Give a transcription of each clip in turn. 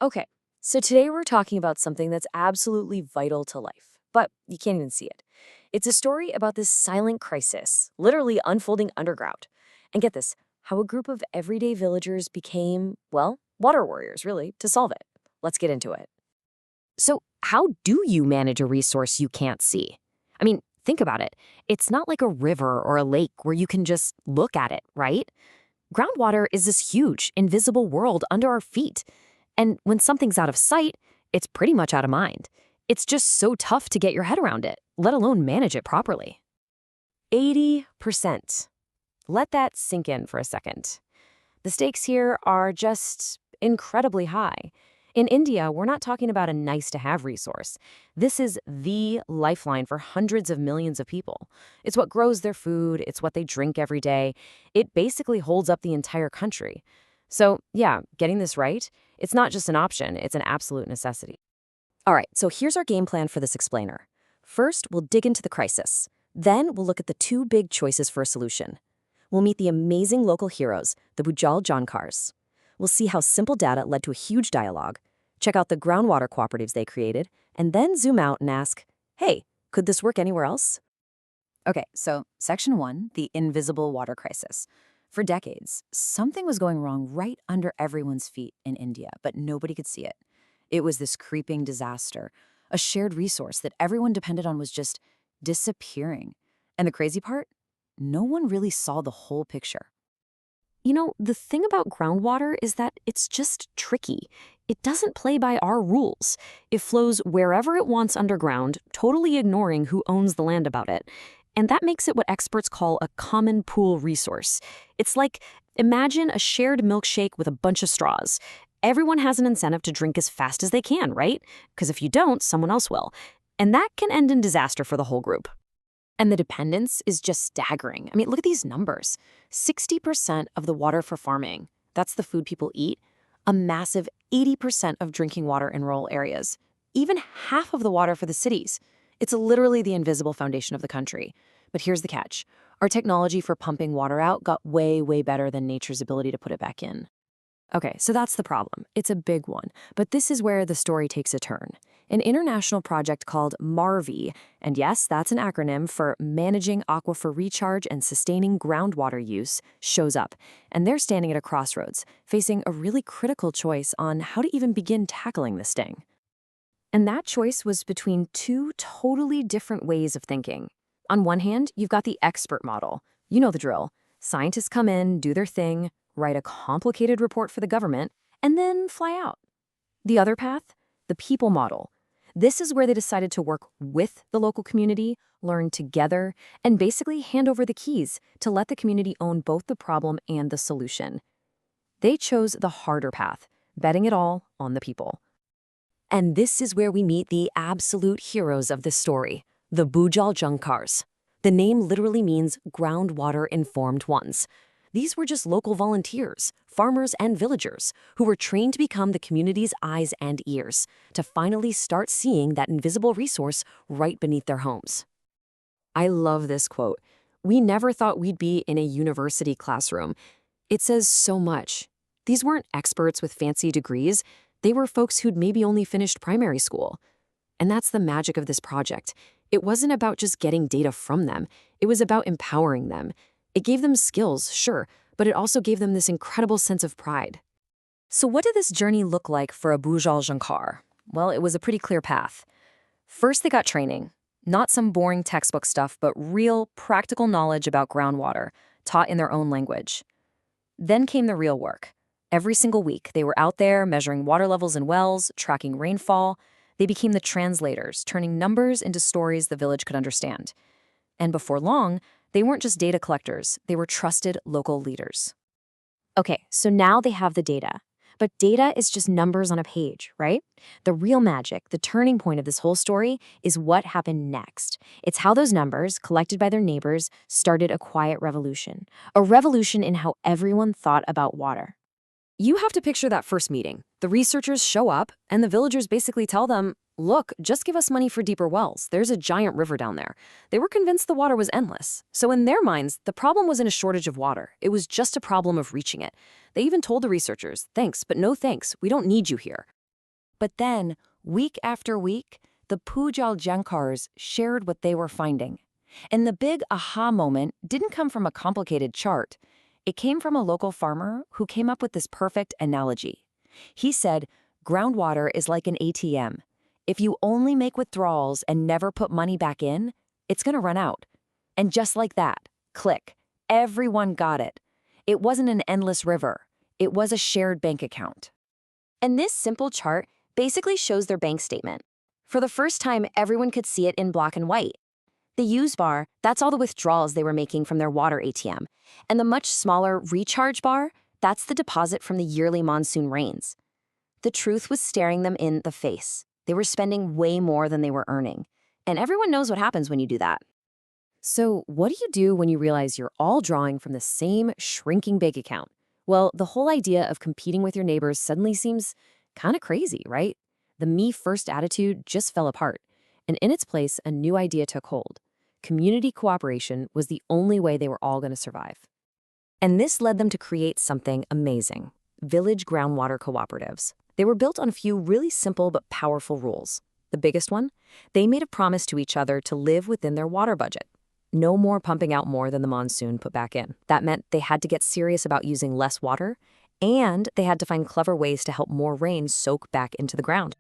Okay, so today we're talking about something that's absolutely vital to life, but you can't even see it. It's a story about this silent crisis, literally unfolding underground. And get this, how a group of everyday villagers became, well, water warriors, really, to solve it. Let's get into it. So, how do you manage a resource you can't see? I mean, think about it. It's not like a river or a lake where you can just look at it, right? Groundwater is this huge, invisible world under our feet. And when something's out of sight, it's pretty much out of mind. It's just so tough to get your head around it, let alone manage it properly. 80%. Let that sink in for a second. The stakes here are just incredibly high. In India, we're not talking about a nice-to-have resource. This is the lifeline for hundreds of millions of people. It's what grows their food, it's what they drink every day. It basically holds up the entire country. So, yeah, getting this right, it's not just an option, it's an absolute necessity. All right, so here's our game plan for this explainer. First, we'll dig into the crisis. Then, we'll look at the two big choices for a solution. We'll meet the amazing local heroes, the Bhujal Jankars. We'll see how simple data led to a huge dialogue, check out the groundwater cooperatives they created, and then zoom out and ask, hey, could this work anywhere else? Okay, so Section 1, the invisible water crisis. For decades, something was going wrong right under everyone's feet in India, but nobody could see it. It was this creeping disaster. A shared resource that everyone depended on was just disappearing. And the crazy part? No one really saw the whole picture. You know, the thing about groundwater is that it's just tricky. It doesn't play by our rules. It flows wherever it wants underground, totally ignoring who owns the land about it. And that makes it what experts call a common pool resource. It's like, imagine a shared milkshake with a bunch of straws. Everyone has an incentive to drink as fast as they can, right? Because if you don't, someone else will. And that can end in disaster for the whole group. And the dependence is just staggering. I mean, look at these numbers. 60% of the water for farming, that's the food people eat, a massive 80% of drinking water in rural areas, even half of the water for the cities. It's literally the invisible foundation of the country. But here's the catch. Our technology for pumping water out got way, way better than nature's ability to put it back in. Okay, so that's the problem. It's a big one. But this is where the story takes a turn. An international project called MARVI, and yes, that's an acronym for Managing Aquifer Recharge and Sustaining Groundwater Use, shows up. And they're standing at a crossroads, facing a really critical choice on how to even begin tackling this thing. And that choice was between two totally different ways of thinking. On one hand, you've got the expert model. You know the drill. Scientists come in, do their thing, write a complicated report for the government, and then fly out. The other path? The people model. This is where they decided to work with the local community, learn together, and basically hand over the keys to let the community own both the problem and the solution. They chose the harder path, betting it all on the people. And this is where we meet the absolute heroes of this story, the Bhujal Jankars. The name literally means groundwater-informed ones. These were just local volunteers, farmers and villagers, who were trained to become the community's eyes and ears, to finally start seeing that invisible resource right beneath their homes. I love this quote. We never thought we'd be in a university classroom. It says so much. These weren't experts with fancy degrees. They were folks who'd maybe only finished primary school. And that's the magic of this project. It wasn't about just getting data from them. It was about empowering them. It gave them skills, sure, but it also gave them this incredible sense of pride. So what did this journey look like for a Bhujal Jankar? Well, it was a pretty clear path. First, they got training. Not some boring textbook stuff, but real, practical knowledge about groundwater, taught in their own language. Then came the real work. Every single week, they were out there measuring water levels in wells, tracking rainfall. They became the translators, turning numbers into stories the village could understand. And before long, they weren't just data collectors, they were trusted local leaders. Okay, so now they have the data. But data is just numbers on a page, right? The real magic, the turning point of this whole story, is what happened next. It's how those numbers, collected by their neighbors, started a quiet revolution. A revolution in how everyone thought about water. You have to picture that first meeting. The researchers show up, and the villagers basically tell them, look, just give us money for deeper wells. There's a giant river down there. They were convinced the water was endless. So in their minds, the problem wasn't a shortage of water. It was just a problem of reaching it. They even told the researchers, thanks, but no thanks. We don't need you here. But then, week after week, the Pujal Jankars shared what they were finding. And the big aha moment didn't come from a complicated chart. It came from a local farmer who came up with this perfect analogy. He said, groundwater is like an ATM. If you only make withdrawals and never put money back in, it's going to run out. And just like that, click, everyone got it. It wasn't an endless river. It was a shared bank account. And this simple chart basically shows their bank statement. For the first time, everyone could see it in black and white. The use bar, that's all the withdrawals they were making from their water ATM. And the much smaller recharge bar, that's the deposit from the yearly monsoon rains. The truth was staring them in the face. They were spending way more than they were earning. And everyone knows what happens when you do that. So what do you do when you realize you're all drawing from the same shrinking bank account? Well, the whole idea of competing with your neighbors suddenly seems kind of crazy, right? The me-first attitude just fell apart. And in its place, a new idea took hold. Community cooperation was the only way they were all going to survive. And this led them to create something amazing: village groundwater cooperatives. They were built on a few really simple but powerful rules. The biggest one? They made a promise to each other to live within their water budget. No more pumping out more than the monsoon put back in. That meant they had to get serious about using less water, and they had to find clever ways to help more rain soak back into the ground.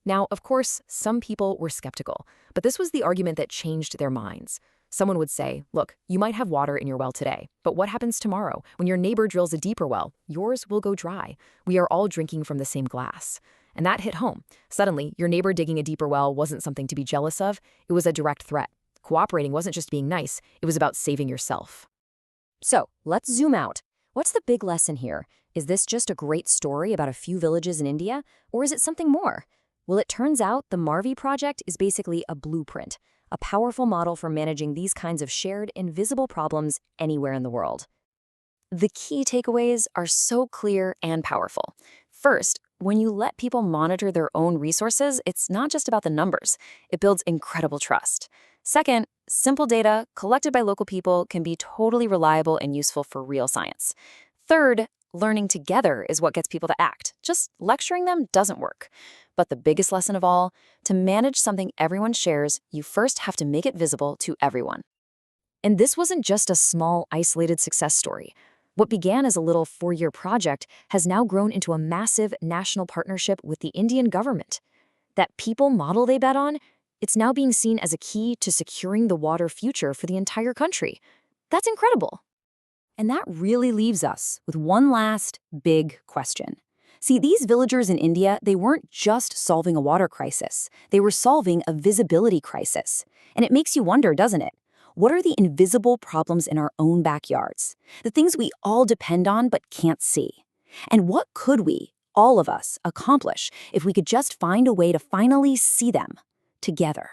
Now, of course, some people were skeptical, but this was the argument that changed their minds. Someone would say, look, you might have water in your well today, but what happens tomorrow? When your neighbor drills a deeper well, yours will go dry. We are all drinking from the same glass. And that hit home. Suddenly, your neighbor digging a deeper well wasn't something to be jealous of. It was a direct threat. Cooperating wasn't just being nice, it was about saving yourself. So, let's zoom out. What's the big lesson here? Is this just a great story about a few villages in India, or is it something more? Well, it turns out the MARVI project is basically a blueprint, a powerful model for managing these kinds of shared, invisible problems anywhere in the world. The key takeaways are so clear and powerful. First, when you let people monitor their own resources, it's not just about the numbers. It builds incredible trust. Second, simple data collected by local people can be totally reliable and useful for real science. Third, learning together is what gets people to act. Just lecturing them doesn't work. But the biggest lesson of all, to manage something everyone shares, you first have to make it visible to everyone. And this wasn't just a small, isolated success story. What began as a little 4-year project has now grown into a massive national partnership with the Indian government. That people model they bet on, it's now being seen as a key to securing the water future for the entire country. That's incredible. And that really leaves us with one last big question. See, these villagers in India, they weren't just solving a water crisis. They were solving a visibility crisis. And it makes you wonder, doesn't it? What are the invisible problems in our own backyards? The things we all depend on but can't see? And what could we, all of us, accomplish if we could just find a way to finally see them together?